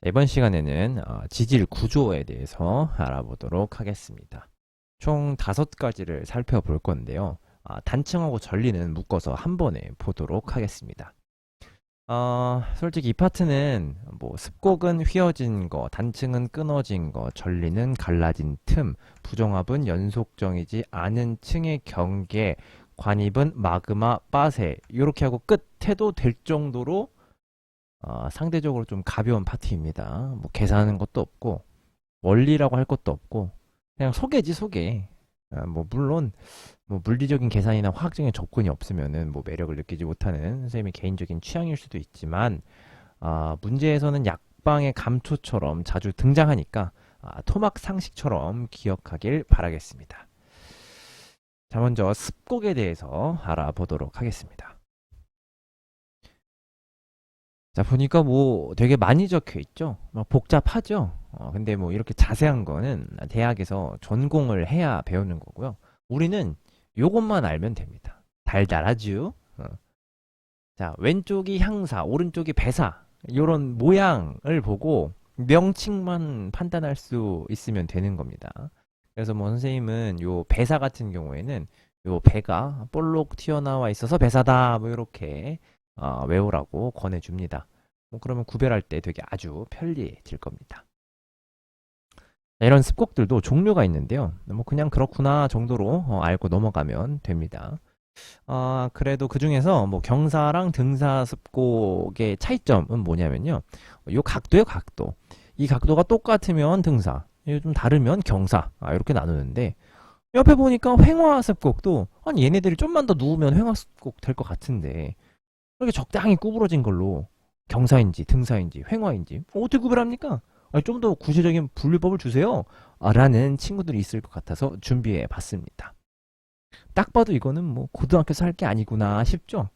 이번 시간에는 지질 구조에 대해서 알아보도록 하겠습니다. 총 5가지를 살펴볼 건데요. 단층하고 전리는 묶어서 한 번에 보도록 하겠습니다. 솔직히 이 파트는 뭐 습곡은 휘어진 거, 단층은 끊어진 거, 전리는 갈라진 틈, 부정합은 연속정이지 않은 층의 경계, 관입은 마그마, 빠세 이렇게 하고 끝 해도 될 정도로 상대적으로 좀 가벼운 파트입니다. 뭐 계산하는 것도 없고 원리라고 할 것도 없고 그냥 소개지 소개. 뭐 물론 뭐 물리적인 계산이나 화학적인 접근이 없으면은 뭐 매력을 느끼지 못하는 선생님의 개인적인 취향일 수도 있지만 문제에서는 약방의 감초처럼 자주 등장하니까 토막 상식처럼 기억하길 바라겠습니다. 자, 먼저 습곡에 대해서 알아보도록 하겠습니다. 자, 보니까 뭐 되게 많이 적혀 있죠? 막 복잡하죠? 근데 뭐 이렇게 자세한 거는 대학에서 전공을 해야 배우는 거고요. 우리는 요것만 알면 됩니다. 달달하죠? 자, 왼쪽이 향사, 오른쪽이 배사. 요런 모양을 보고 명칭만 판단할 수 있으면 되는 겁니다. 그래서 뭐 선생님은 요 배사 같은 경우에는 요 배가 볼록 튀어나와 있어서 배사다. 뭐 이렇게 외우라고 권해줍니다. 뭐 그러면 구별할 때 되게 아주 편리해질 겁니다. 이런 습곡들도 종류가 있는데요. 뭐 그냥 그렇구나 정도로 알고 넘어가면 됩니다. 그래도 그 중에서 뭐 경사랑 등사 습곡의 차이점은 뭐냐면요. 요 각도요, 각도. 이 각도가 똑같으면 등사, 좀 다르면 경사, 이렇게 나누는데, 옆에 보니까 횡화 습곡도, 아니, 얘네들이 좀만 더 누우면 횡화 습곡 될 것 같은데, 이렇게 적당히 구부러진 걸로 경사인지 등사인지 횡화인지 어떻게 구별합니까? 좀 더 구체적인 분류법을 주세요. 라는 친구들이 있을 것 같아서 준비해 봤습니다. 딱 봐도 이거는 뭐 고등학교에서 할 게 아니구나 싶죠?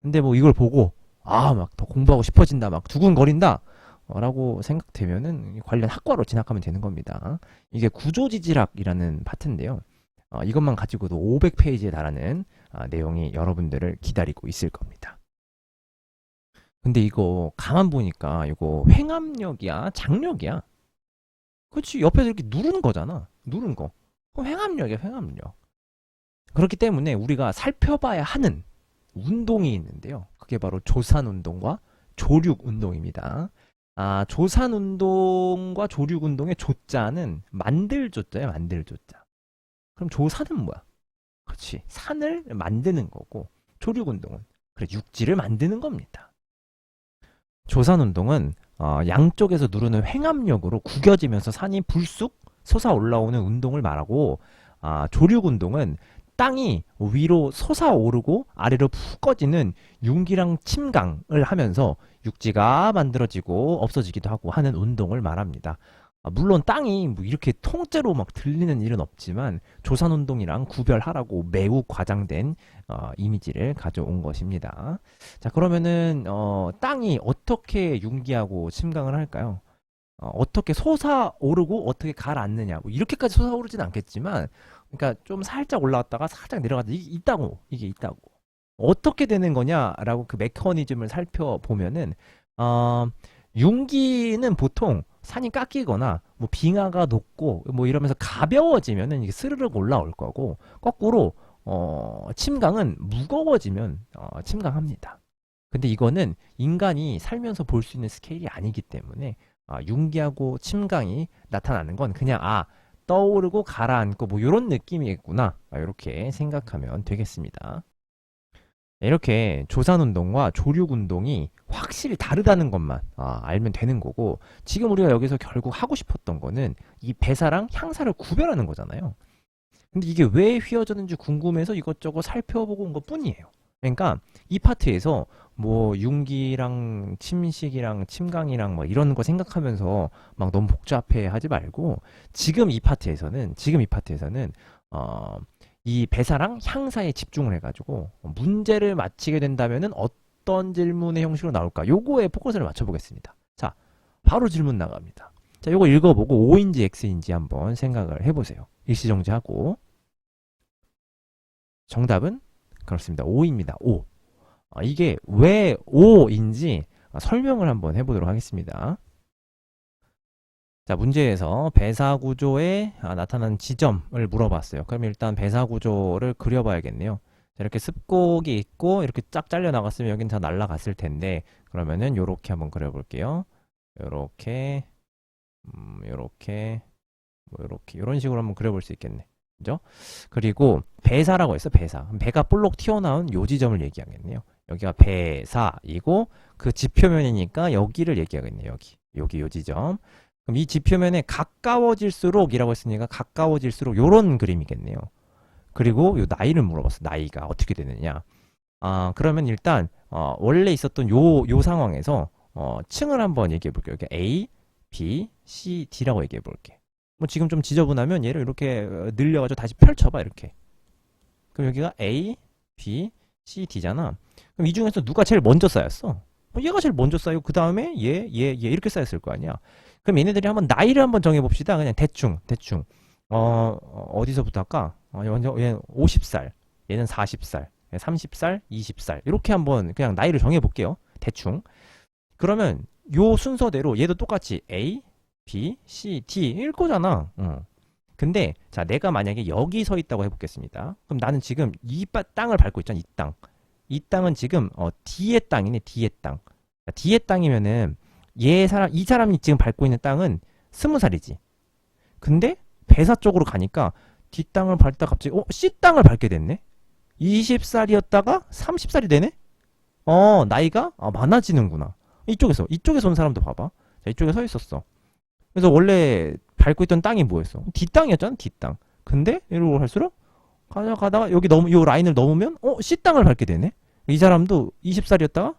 근데 뭐 이걸 보고 막 더 공부하고 싶어진다, 막 두근거린다 라고 생각되면은 관련 학과로 진학하면 되는 겁니다. 이게 구조지질학이라는 파트인데요. 이것만 가지고도 500페이지에 달하는 내용이 여러분들을 기다리고 있을 겁니다. 근데 이거 가만 보니까 이거 횡압력이야, 장력이야? 그렇지, 옆에서 이렇게 누르는 거잖아. 누른 거. 그럼 횡압력이야, 횡압력. 그렇기 때문에 우리가 살펴봐야 하는 운동이 있는데요. 그게 바로 조산 운동과 조륙 운동입니다. 조산 운동과 조륙 운동의 조자는 만들 조자예요, 만들 조자. 그럼 조산은 뭐야? 그렇지, 산을 만드는 거고, 조륙 운동은 그래 육지를 만드는 겁니다. 조산 운동은 양쪽에서 누르는 횡압력으로 구겨지면서 산이 불쑥 솟아 올라오는 운동을 말하고, 조륙 운동은 땅이 위로 솟아오르고 아래로 푹 꺼지는 융기랑 침강을 하면서 육지가 만들어지고 없어지기도 하고 하는 운동을 말합니다. 물론 땅이 뭐 이렇게 통째로 막 들리는 일은 없지만 조산 운동이랑 구별하라고 매우 과장된 이미지를 가져온 것입니다. 자, 그러면은 땅이 어떻게 융기하고 침강을 할까요? 어떻게 솟아오르고 어떻게 가라앉느냐, 뭐 이렇게까지 솟아오르진 않겠지만, 그러니까 좀 살짝 올라왔다가 살짝 내려가다, 이게 있다고. 어떻게 되는 거냐라고 그 메커니즘을 살펴보면은, 어, 융기는 보통 산이 깎이거나 뭐 빙하가 녹고 뭐 이러면서 가벼워지면은 이게 스르륵 올라올 거고, 거꾸로 침강은 무거워지면 침강합니다. 근데 이거는 인간이 살면서 볼 수 있는 스케일이 아니기 때문에 융기하고 침강이 나타나는 건 그냥 떠오르고 가라앉고 뭐 이런 느낌이겠구나, 이렇게 생각하면 되겠습니다. 이렇게 조산운동과 조륙운동이 확실히 다르다는 것만 알면 되는 거고, 지금 우리가 여기서 결국 하고 싶었던 거는 이 배사랑 향사를 구별하는 거잖아요. 근데 이게 왜 휘어졌는지 궁금해서 이것저것 살펴보고 온 것 뿐이에요. 그러니까 이 파트에서 뭐 융기랑 침식이랑 침강이랑 뭐 이런 거 생각하면서 막 너무 복잡해 하지 말고, 지금 이 파트에서는 이 배사랑 향사에 집중을 해가지고 문제를 맞히게 된다면은 어떤 질문의 형식으로 나올까, 요거에 포커스를 맞춰보겠습니다. 자, 바로 질문 나갑니다. 자, 요거 읽어보고 O인지 X인지 한번 생각을 해보세요. 일시정지하고. 정답은 그렇습니다. O입니다. O. 이게 왜 O인지 설명을 한번 해보도록 하겠습니다. 자, 문제에서 배사 구조에 나타나는 지점을 물어봤어요. 그럼 일단 배사 구조를 그려봐야겠네요. 자, 이렇게 습곡이 있고 이렇게 쫙 잘려 나갔으면 여긴 다 날라갔을 텐데, 그러면은 요렇게 한번 그려볼게요. 요렇게, 요렇게, 뭐 요렇게 이런 식으로 한번 그려볼 수 있겠네. 그죠? 그리고 배사라고 했어. 배사. 그럼 배가 볼록 튀어나온 요 지점을 얘기하겠네요. 여기가 배사이고 그 지표면이니까 여기를 얘기하겠네요. 여기 요 지점. 그럼 이 지표면에 가까워질수록 이라고 했으니까 가까워질수록 요런 그림이겠네요. 그리고 요 나이를 물어봤어. 나이가 어떻게 되느냐. 그러면 일단 원래 있었던 요 상황에서 층을 한번 얘기해 볼게요. 여기 A, B, C, D라고 얘기해 볼게. 뭐 지금 좀 지저분하면 얘를 이렇게 늘려가지고 다시 펼쳐봐. 이렇게. 그럼 여기가 A, B, C, D잖아. 그럼 이 중에서 누가 제일 먼저 쌓였어? 얘가 제일 먼저 쌓이고 그 다음에 얘 이렇게 쌓였을 거 아니야. 그럼 얘네들이 한번 나이를 한번 정해봅시다. 그냥 대충. 어디서부터 할까? 얘는 50살, 얘는 40살, 30살, 20살. 이렇게 한번 그냥 나이를 정해볼게요. 대충. 그러면 요 순서대로 얘도 똑같이 A, B, C, D일 거잖아. 근데 자, 내가 만약에 여기 서 있다고 해보겠습니다. 그럼 나는 지금 이 땅을 밟고 있잖아. 이 땅. 이 땅은 지금 D의 땅이네. D의 땅. 자, D의 땅이면은 이 사람이 지금 밟고 있는 땅은 20살이지. 근데 배사 쪽으로 가니까 D 땅을 밟다 갑자기 C 땅을 밟게 됐네. 20살이었다가 30살이 되네. 나이가 많아지는구나. 이쪽에서 온 사람도 봐봐. 자, 이쪽에 서 있었어. 그래서 원래 밟고 있던 땅이 뭐였어? D 땅이었잖아. D 땅. 근데 이러고 갈수록 가다가 여기 요 라인을 넘으면 C 땅을 밟게 되네. 이 사람도 20살이었다가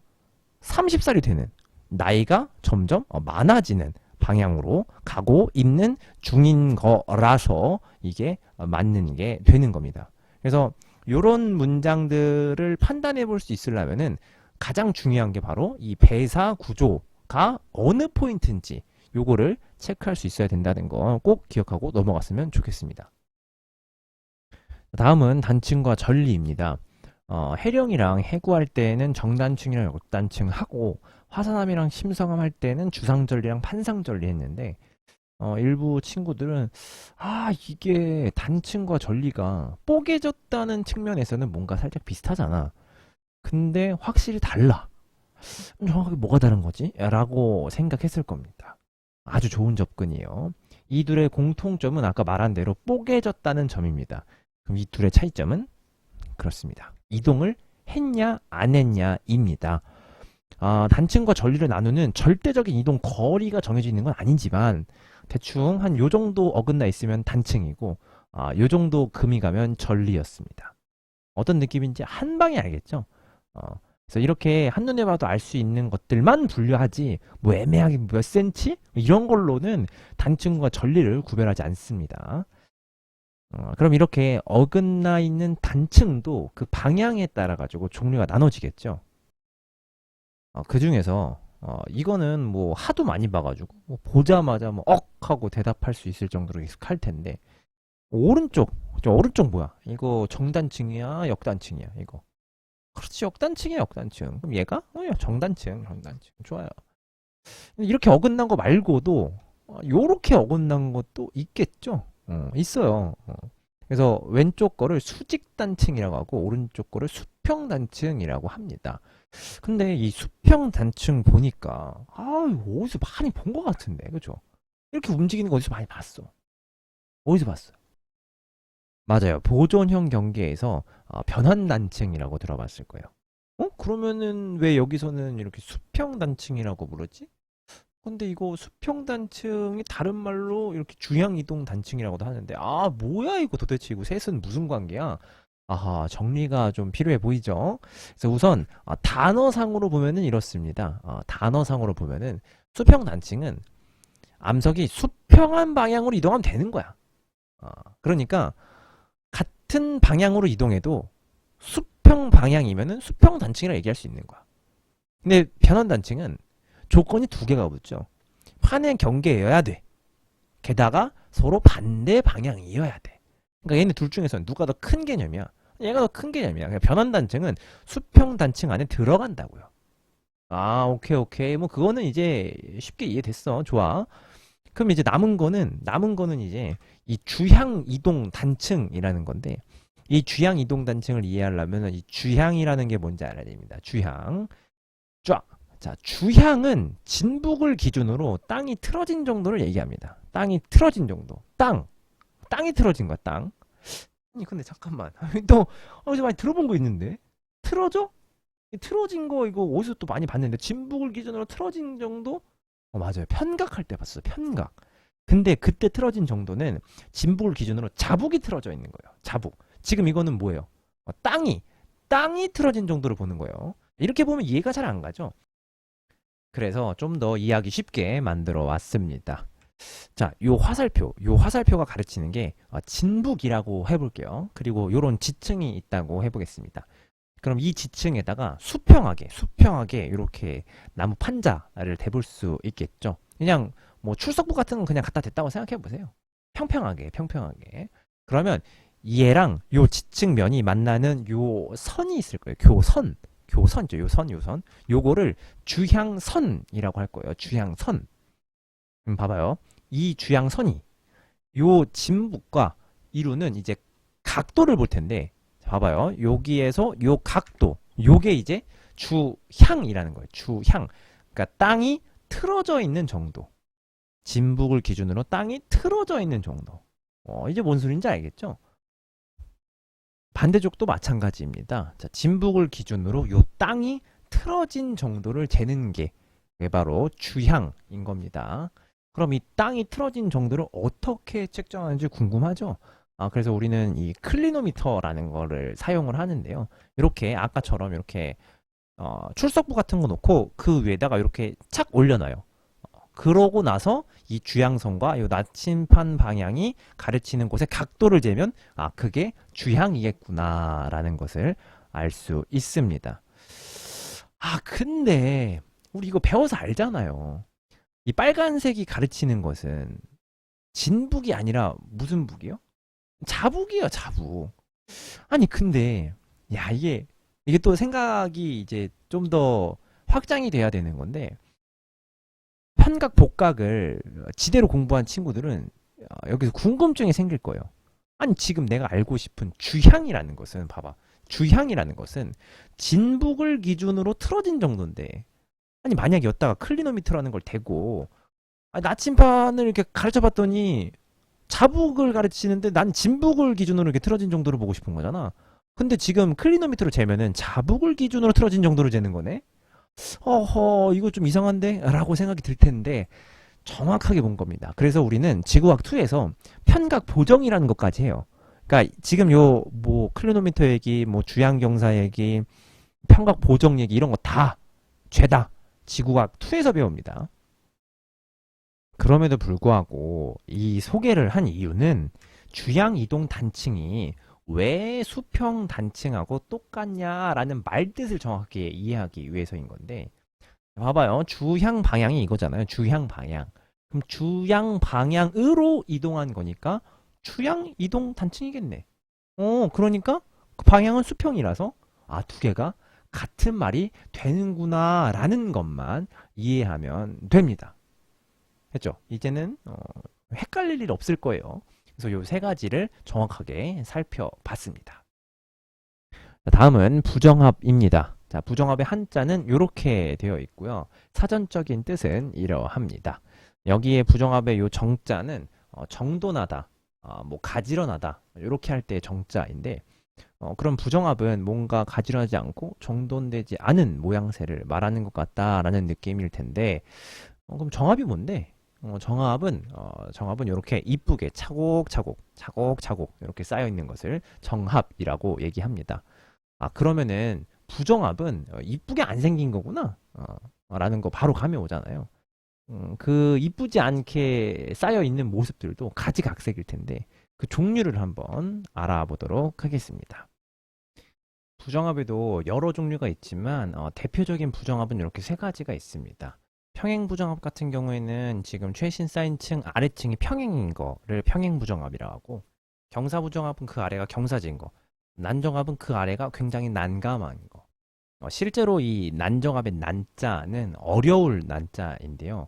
30살이 되는, 나이가 점점 많아지는 방향으로 가고 있는 중인 거라서 이게 맞는 게 되는 겁니다. 그래서 이런 문장들을 판단해 볼 수 있으려면은 가장 중요한 게 바로 이 배사 구조가 어느 포인트인지 요거를 체크할 수 있어야 된다는 거 꼭 기억하고 넘어갔으면 좋겠습니다. 다음은 단층과 전리입니다. 해령이랑 해구할 때는 정단층이랑 역단층 하고, 화산암이랑 심성암 할 때는 주상전리랑 판상전리 했는데, 일부 친구들은 이게 단층과 전리가 뽀개졌다는 측면에서는 뭔가 살짝 비슷하잖아. 근데 확실히 달라. 정확하게 뭐가 다른 거지? 라고 생각했을 겁니다. 아주 좋은 접근이에요. 이 둘의 공통점은 아까 말한 대로 뽀개졌다는 점입니다. 그럼 이 둘의 차이점은 그렇습니다. 이동을 했냐 안 했냐입니다. 단층과 전리를 나누는 절대적인 이동 거리가 정해져 있는 건 아니지만 대충 한 요 정도 어긋나 있으면 단층이고 요 정도 금이 가면 전리였습니다. 어떤 느낌인지 한 방에 알겠죠? 그래서 이렇게 한눈에 봐도 알 수 있는 것들만 분류하지 뭐 애매하게 몇 센치? 이런 걸로는 단층과 전리를 구별하지 않습니다. 그럼 이렇게 어긋나 있는 단층도 그 방향에 따라 가지고 종류가 나눠지겠죠. 그 중에서 이거는 뭐 하도 많이 봐가지고 뭐 보자마자 뭐 하고 대답할 수 있을 정도로 익숙할 텐데, 오른쪽 뭐야? 이거 정단층이야 역단층이야? 이거 그렇지, 역단층이야 역단층. 그럼 얘가 정단층 좋아요. 이렇게 어긋난 거 말고도 요렇게 어긋난 것도 있겠죠. 있어요. 그래서 왼쪽 거를 수직단층이라고 하고 오른쪽 거를 수평단층이라고 합니다. 근데 이 수평단층 보니까 이거 어디서 많이 본 것 같은데, 그죠? 이렇게 움직이는 거 어디서 많이 봤어. 어디서 봤어? 맞아요. 보존형 경계에서 변환단층이라고 들어봤을 거예요. 그러면은 왜 여기서는 이렇게 수평단층이라고 부르지? 근데 이거 수평단층이 다른 말로 이렇게 주향이동단층이라고도 하는데, 뭐야 이거 도대체, 이거 셋은 무슨 관계야? 정리가 좀 필요해 보이죠? 그래서 우선 단어상으로 보면은 이렇습니다. 단어상으로 보면은 수평단층은 암석이 수평한 방향으로 이동하면 되는 거야. 그러니까 같은 방향으로 이동해도 수평 방향이면은 수평단층이라고 얘기할 수 있는 거야. 근데 변환단층은 조건이 두 개가 붙죠. 판의 경계여야 돼. 게다가 서로 반대 방향이어야 돼. 그러니까 얘네 둘 중에서 누가 더 큰 개념이야? 얘가 더 큰 개념이야. 그냥 변환단층은 수평단층 안에 들어간다고요. 오케이. 뭐 그거는 이제 쉽게 이해됐어. 좋아. 그럼 이제 남은 거는 이제 이 주향 이동 단층이라는 건데, 이 주향 이동 단층을 이해하려면 이 주향이라는 게 뭔지 알아야 됩니다. 주향. 쫙. 자, 주향은 진북을 기준으로 땅이 틀어진 정도를 얘기합니다. 땅이 틀어진 정도. 땅이 틀어진 거야, 땅. 아니, 근데 잠깐만. 또, 어디서 많이 들어본 거 있는데? 틀어져? 이 틀어진 거 이거 어디서 또 많이 봤는데, 진북을 기준으로 틀어진 정도? 맞아요. 편각할 때 봤어요. 편각. 근데 그때 틀어진 정도는 진북을 기준으로 자북이 틀어져 있는 거예요. 자북. 지금 이거는 뭐예요? 땅이 틀어진 정도로 보는 거예요. 이렇게 보면 이해가 잘 안 가죠? 그래서 좀 더 이해하기 쉽게 만들어 왔습니다. 자, 요 화살표가 가르치는 게 진북이라고 해볼게요. 그리고 요런 지층이 있다고 해보겠습니다. 그럼 이 지층에다가 수평하게 이렇게 나무 판자를 대볼 수 있겠죠. 그냥 뭐 출석부 같은 건 그냥 갖다 댔다고 생각해 보세요. 평평하게. 그러면 얘랑 요 지층면이 만나는 요 선이 있을 거예요. 교선이죠. 요선. 요거를 주향선이라고 할 거예요. 주향선. 봐봐요. 이 주향선이 요 진북과 이루는 이제 각도를 볼 텐데, 봐봐요. 여기에서 요 각도, 요게 이제 주향이라는 거예요. 주향. 그러니까 땅이 틀어져 있는 정도. 진북을 기준으로 땅이 틀어져 있는 정도. 이제 뭔 소린지 알겠죠? 반대쪽도 마찬가지입니다. 자, 진북을 기준으로 요 땅이 틀어진 정도를 재는 게 바로 주향인 겁니다. 그럼 이 땅이 틀어진 정도를 어떻게 측정하는지 궁금하죠? 그래서 우리는 이 클리노미터라는 거를 사용을 하는데요. 이렇게 아까처럼 이렇게 출석부 같은 거 놓고 그 위에다가 이렇게 착 올려놔요. 그러고 나서 이 주향선과 이 나침판 방향이 가르치는 곳의 각도를 재면 그게 주향이겠구나라는 것을 알 수 있습니다. 근데 우리 이거 배워서 알잖아요. 이 빨간색이 가르치는 것은 진북이 아니라 무슨 북이요? 자북이에요, 자북. 아니, 근데, 야, 이게 또 생각이 이제 좀 더 확장이 돼야 되는 건데, 편각, 복각을 지대로 공부한 친구들은 여기서 궁금증이 생길 거예요. 아니, 지금 내가 알고 싶은 주향이라는 것은, 봐봐. 주향이라는 것은 진북을 기준으로 틀어진 정도인데, 아니, 만약에 였다가 클리노미터라는 걸 대고, 나침판을 이렇게 가르쳐 봤더니, 자북을 가르치는데 난 진북을 기준으로 이렇게 틀어진 정도로 보고 싶은 거잖아. 근데 지금 클리노미터로 재면은 자북을 기준으로 틀어진 정도로 재는 거네? 이거 좀 이상한데? 라고 생각이 들 텐데, 정확하게 본 겁니다. 그래서 우리는 지구학2에서 편각 보정이라는 것까지 해요. 그러니까 지금 뭐 클리노미터 얘기, 뭐 주향경사 얘기, 편각 보정 얘기 이런 거 다 죄다 지구학2에서 배웁니다. 그럼에도 불구하고 이 소개를 한 이유는 주향 이동 단층이 왜 수평 단층하고 똑같냐라는 말뜻을 정확하게 이해하기 위해서인 건데, 봐봐요. 주향 방향이 이거잖아요. 주향 방향. 그럼 주향 방향으로 이동한 거니까 주향 이동 단층이겠네. 그러니까 그 방향은 수평이라서 두 개가 같은 말이 되는구나라는 것만 이해하면 됩니다. 했죠? 이제는 헷갈릴 일 없을 거예요. 그래서 요 세 가지를 정확하게 살펴봤습니다. 다음은 부정합입니다. 자, 부정합의 한자는 이렇게 되어 있고요. 사전적인 뜻은 이러합니다. 여기에 부정합의 요 정자는 정돈하다, 뭐 가지런하다 이렇게 할 때 정자인데, 그럼 부정합은 뭔가 가지런하지 않고 정돈되지 않은 모양새를 말하는 것 같다라는 느낌일 텐데, 그럼 정합이 뭔데? 정합은 이렇게 이쁘게 차곡차곡 이렇게 쌓여 있는 것을 정합이라고 얘기합니다. 그러면은 부정합은 이쁘게 안 생긴 거구나 라는 거 바로 감이 오잖아요. 그 이쁘지 않게 쌓여 있는 모습들도 가지각색일 텐데, 그 종류를 한번 알아보도록 하겠습니다. 부정합에도 여러 종류가 있지만 대표적인 부정합은 이렇게 세 가지가 있습니다. 평행부정합 같은 경우에는 지금 최신 쌓인 층 아래층이 평행인 거를 평행부정합이라고 하고, 경사부정합은 그 아래가 경사진 거, 난정합은 그 아래가 굉장히 난감한 거. 실제로 이 난정합의 난자는 어려울 난자인데요.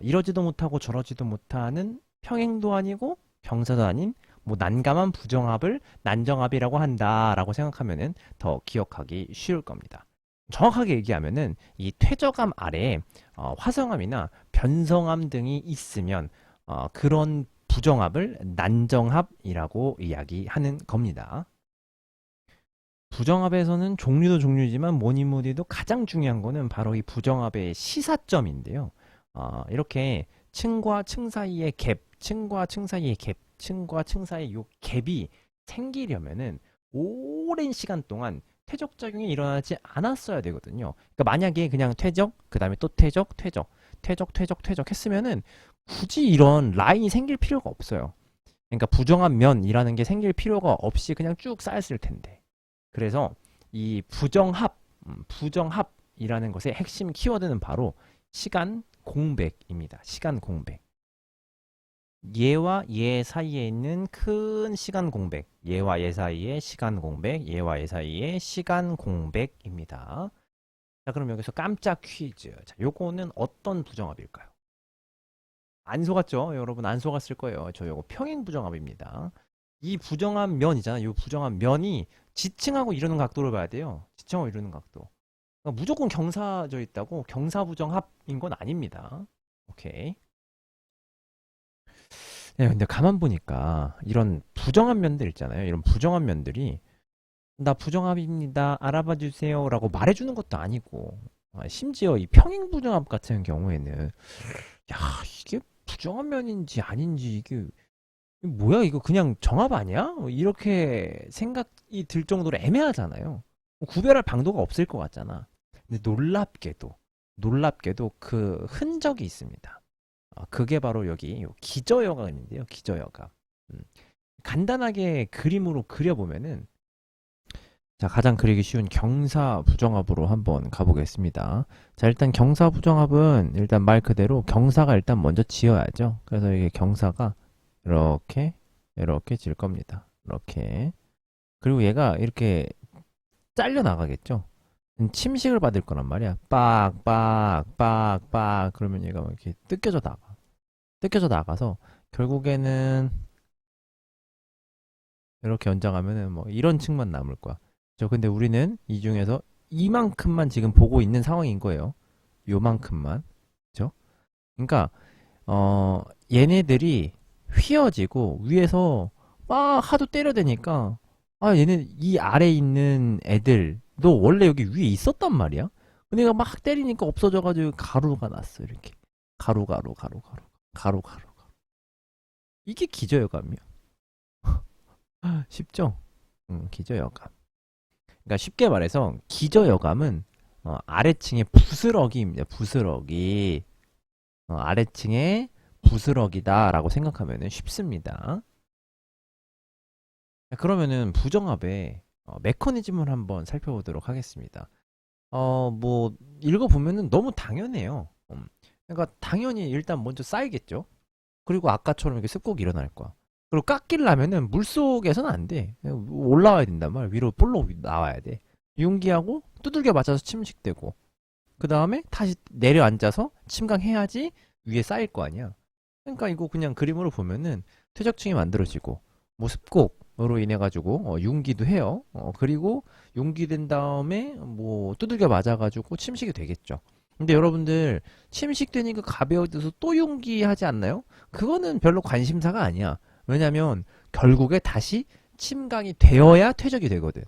이러지도 못하고 저러지도 못하는 평행도 아니고 경사도 아닌 뭐 난감한 부정합을 난정합이라고 한다라고 생각하면은 더 기억하기 쉬울 겁니다. 정확하게 얘기하면은 이 퇴적함 아래에 화성함이나 변성함 등이 있으면 그런 부정합을 난정합이라고 이야기하는 겁니다. 부정합에서는 종류도 종류지만 뭐니 뭐니 해도 가장 중요한 거는 바로 이 부정합의 시사점인데요. 이렇게 층과 층 사이의 갭, 층과 층 사이의 갭, 층과 층 사이의 요 갭이 생기려면은 오랜 시간 동안 퇴적작용이 일어나지 않았어야 되거든요. 그러니까 만약에 그냥 퇴적, 그 다음에 또 퇴적, 퇴적, 퇴적, 퇴적, 퇴적 했으면은 굳이 이런 라인이 생길 필요가 없어요. 그러니까 부정한 면이라는 게 생길 필요가 없이 그냥 쭉 쌓였을 텐데. 그래서 이 부정합이라는 것의 핵심 키워드는 바로 시간 공백입니다. 시간 공백. 얘와 얘 사이에 있는 큰 시간 공백, 얘와 얘 사이의 시간 공백, 얘와 얘 사이의 시간 공백입니다. 자, 그럼 여기서 깜짝 퀴즈. 자, 요거는 어떤 부정합일까요? 안 속았죠? 여러분 안 속았을 거예요. 저 요거 평행 부정합입니다. 이 부정합 면이잖아. 이 부정합 면이 지층하고 이루는 각도를 봐야 돼요. 지층하고 이루는 각도. 그러니까 무조건 경사져 있다고 경사부정합인 건 아닙니다. 오케이. 네, 근데 가만 보니까 이런 부정한 면들 있잖아요. 이런 부정한 면들이 나 부정합입니다. 알아봐 주세요라고 말해주는 것도 아니고 심지어 이 평행 부정합 같은 경우에는 야 이게 부정한 면인지 아닌지 이게 뭐야 이거 그냥 정합 아니야? 이렇게 생각이 들 정도로 애매하잖아요. 구별할 방도가 없을 것 같잖아. 근데 놀랍게도 그 흔적이 있습니다. 그게 바로 여기 요 기저여감인데요. 기저여감. 음, 간단하게 그림으로 그려보면은 자, 가장 그리기 쉬운 경사부정합으로 한번 가보겠습니다. 자, 일단 경사부정합은 일단 말 그대로 경사가 일단 먼저 지어야죠. 그래서 이게 경사가 이렇게 이렇게 질 겁니다. 이렇게. 그리고 얘가 이렇게 잘려 나가겠죠. 침식을 받을 거란 말이야. 빡 그러면 얘가 이렇게 뜯겨져 나가. 뜯겨져 나가서 결국에는 이렇게 연장하면은 뭐 이런 층만 남을 거야. 근데 우리는 이 중에서 이만큼만 지금 보고 있는 상황인 거예요. 요만큼만. 그죠? 그러니까 얘네들이 휘어지고 위에서 막 하도 때려대니까 얘네 이 아래에 있는 애들도 원래 여기 위에 있었단 말이야. 근데 얘가 막 때리니까 없어져가지고 가루가 났어. 이렇게 가루. 이게 기저여감이야. 쉽죠? 기저여감. 그러니까 쉽게 말해서 기저여감은 아래층의 부스러기입니다. 부스러기. 아래층의 부스러기다라고 생각하면 쉽습니다. 그러면은 부정합의 메커니즘을 한번 살펴보도록 하겠습니다. 뭐 읽어보면은 너무 당연해요. 그러니까 당연히 일단 먼저 쌓이겠죠. 그리고 아까처럼 이렇게 습곡이 일어날 거야. 그리고 깎이려면은 물속에서는 안 돼. 올라와야 된단 말이야. 위로 볼록 나와야 돼. 융기하고 두들겨 맞아서 침식되고 그 다음에 다시 내려앉아서 침강해야지 위에 쌓일 거 아니야. 그러니까 이거 그냥 그림으로 보면은 퇴적층이 만들어지고 뭐 습곡으로 인해 가지고 융기도 해요. 그리고 융기된 다음에 뭐 두들겨 맞아 가지고 침식이 되겠죠. 근데 여러분들 침식되니까 가벼워져서 또 융기하지 않나요? 그거는 별로 관심사가 아니야. 왜냐면 결국에 다시 침강이 되어야 퇴적이 되거든.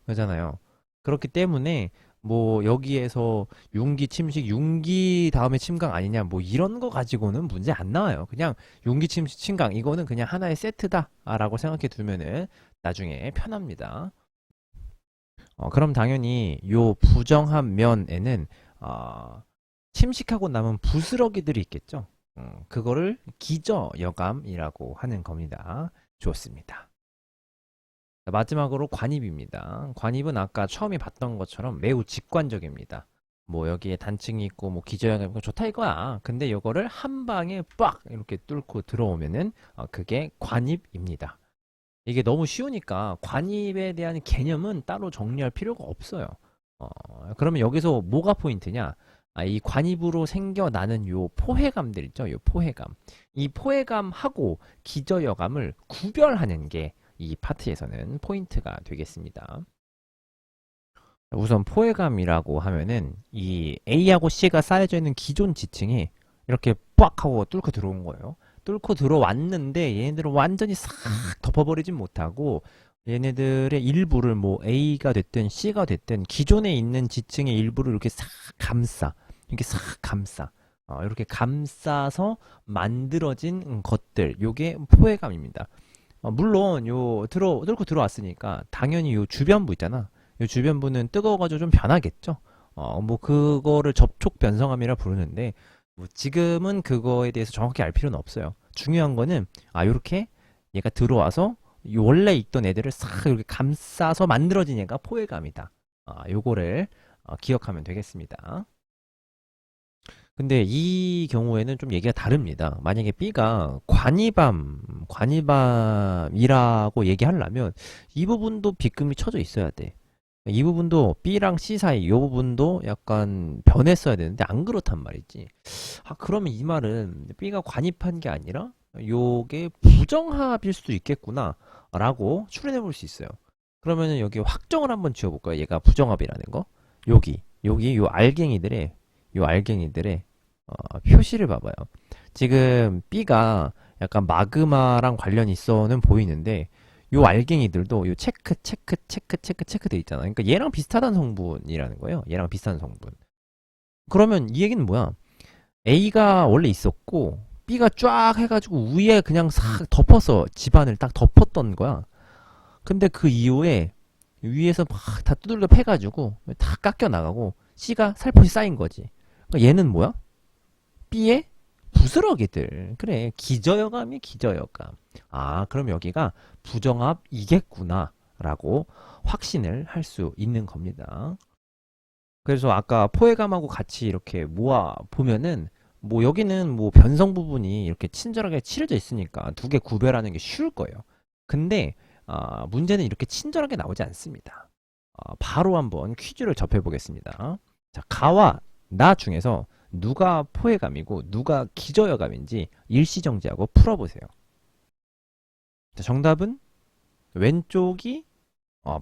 그렇잖아요. 그렇기 때문에 뭐 여기에서 융기 침식 융기 다음에 침강 아니냐 뭐 이런 거 가지고는 문제 안 나와요. 그냥 융기 침식 침강 이거는 그냥 하나의 세트다라고 생각해 두면은 나중에 편합니다. 그럼 당연히 요 부정한 면에는 침식하고 남은 부스러기들이 있겠죠. 그거를 기저여감이라고 하는 겁니다. 좋습니다. 마지막으로 관입입니다. 관입은 아까 처음에 봤던 것처럼 매우 직관적입니다. 뭐 여기에 단층이 있고 뭐 기저형이 있고 좋다 이거야. 근데 이거를 한 방에 빡 이렇게 뚫고 들어오면은 그게 관입입니다. 이게 너무 쉬우니까 관입에 대한 개념은 따로 정리할 필요가 없어요. 그러면 여기서 뭐가 포인트냐? 이 관입으로 생겨나는 요 포회감들 있죠? 요 포회감. 이 포회감하고 기저여감을 구별하는 게 이 파트에서는 포인트가 되겠습니다. 우선 포회감이라고 하면은 이 A하고 C가 쌓여져 있는 기존 지층이 이렇게 빡 하고 뚫고 들어온 거예요. 뚫고 들어왔는데 얘네들은 완전히 싹 덮어버리진 못하고 얘네들의 일부를 뭐 A가 됐든 C가 됐든 기존에 있는 지층의 일부를 이렇게 싹 감싸. 이렇게 싹 감싸. 이렇게 감싸서 만들어진 것들. 요게 포회감입니다. 물론 뚫고 들어왔으니까 당연히 요 주변부 있잖아. 요 주변부는 뜨거워가지고 좀 변하겠죠. 뭐 그거를 접촉 변성함이라 부르는데 뭐 지금은 그거에 대해서 정확히 알 필요는 없어요. 중요한 거는 요렇게 얘가 들어와서 원래 있던 애들을 싹 이렇게 감싸서 만들어진 얘가 포회감이다. 요거를 기억하면 되겠습니다. 근데 이 경우에는 좀 얘기가 다릅니다. 만약에 B가 관이밤이라고 얘기하려면 이 부분도 빗금이 쳐져 있어야 돼. 이 부분도 B랑 C 사이 이 부분도 약간 변했어야 되는데 안 그렇단 말이지. 그러면 이 말은 B가 관입한 게 아니라 요게 부정합일 수도 있겠구나 라고 추론해 볼 수 있어요. 그러면은 여기 확정을 한번 지어볼까요? 얘가 부정합이라는 거. 여기 요 알갱이들의 표시를 봐봐요. 지금 B가 약간 마그마랑 관련이 있어는 보이는데 요 알갱이들도 요 체크 돼 있잖아. 그러니까 얘랑 비슷하다는 성분이라는 거예요. 얘랑 비슷한 성분. 그러면 이 얘기는 뭐야? A가 원래 있었고 B가 쫙 해가지고 위에 그냥 싹 덮어서 집안을 딱 덮었던 거야. 근데 그 이후에 위에서 막 다 두들겨 패가지고 다 깎여 나가고 C가 살포시 쌓인 거지. 그러니까 얘는 뭐야? B의 부스러기들. 그래, 기저여감이 기저여감. 그럼 여기가 부정합이겠구나 라고 확신을 할 수 있는 겁니다. 그래서 아까 포회감하고 같이 이렇게 모아 보면은 뭐 여기는 뭐 변성 부분이 이렇게 친절하게 칠해져 있으니까 두 개 구별하는 게 쉬울 거예요. 근데 문제는 이렇게 친절하게 나오지 않습니다. 바로 한번 퀴즈를 접해 보겠습니다. 자, 가와 나 중에서 누가 포회감이고 누가 기저여감인지 일시정지하고 풀어보세요. 자, 정답은 왼쪽이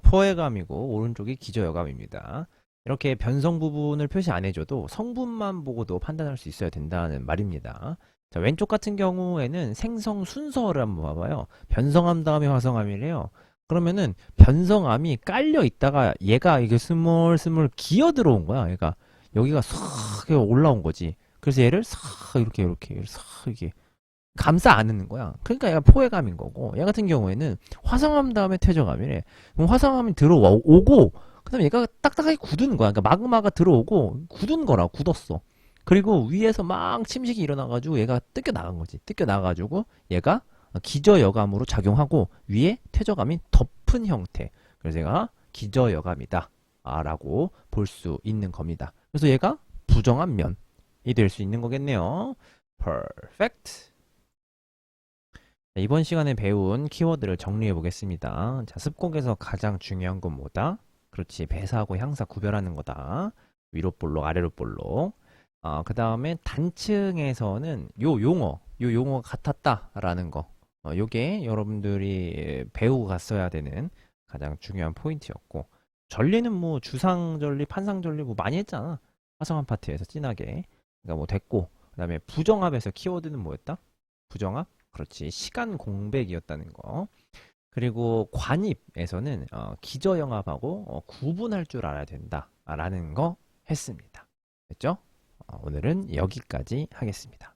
포회감이고 오른쪽이 기저여감입니다. 이렇게 변성 부분을 표시 안 해줘도 성분만 보고도 판단할 수 있어야 된다는 말입니다. 자, 왼쪽 같은 경우에는 생성 순서를 한번 봐봐요. 변성함 다음에 화성암이래요. 그러면은 변성암이 깔려 있다가 얘가 이게 스물스물 기어 들어온 거야. 그러니까 여기가 싹 올라온 거지. 그래서 얘를 싹 이렇게 싹 이렇게 감싸 안는 거야. 그러니까 얘가 포회감인 거고, 얘 같은 경우에는 화성암 다음에 퇴적암이래. 그럼 화성암이 들어오고 그다음에 얘가 딱딱하게 굳은 거야. 그러니까 마그마가 들어오고 굳은 거라, 굳었어. 그리고 위에서 막 침식이 일어나가지고 얘가 뜯겨 나간 거지. 뜯겨 나가가지고 얘가 기저여감으로 작용하고 위에 퇴적암이 덮은 형태. 그래서 얘가 기저여감이다 라고 볼 수 있는 겁니다. 그래서 얘가 부정한 면이 될 수 있는 거겠네요. Perfect. 이번 시간에 배운 키워드를 정리해 보겠습니다. 자, 습곡에서 가장 중요한 건 뭐다? 그렇지, 배사하고 향사 구별하는 거다. 위로 볼록, 아래로 볼록. 그 다음에 단층에서는 요 용어가 같았다라는 거. 요게 여러분들이 배우고 갔어야 되는 가장 중요한 포인트였고, 전리는 뭐 주상전리, 판상전리 뭐 많이 했잖아. 화성한 파트에서 진하게. 그러니까 뭐 됐고, 그 다음에 부정합에서 키워드는 뭐였다? 부정합? 그렇지, 시간 공백이었다는 거. 그리고 관입에서는 기저영합하고 구분할 줄 알아야 된다라는 거 했습니다. 됐죠? 오늘은 여기까지 하겠습니다.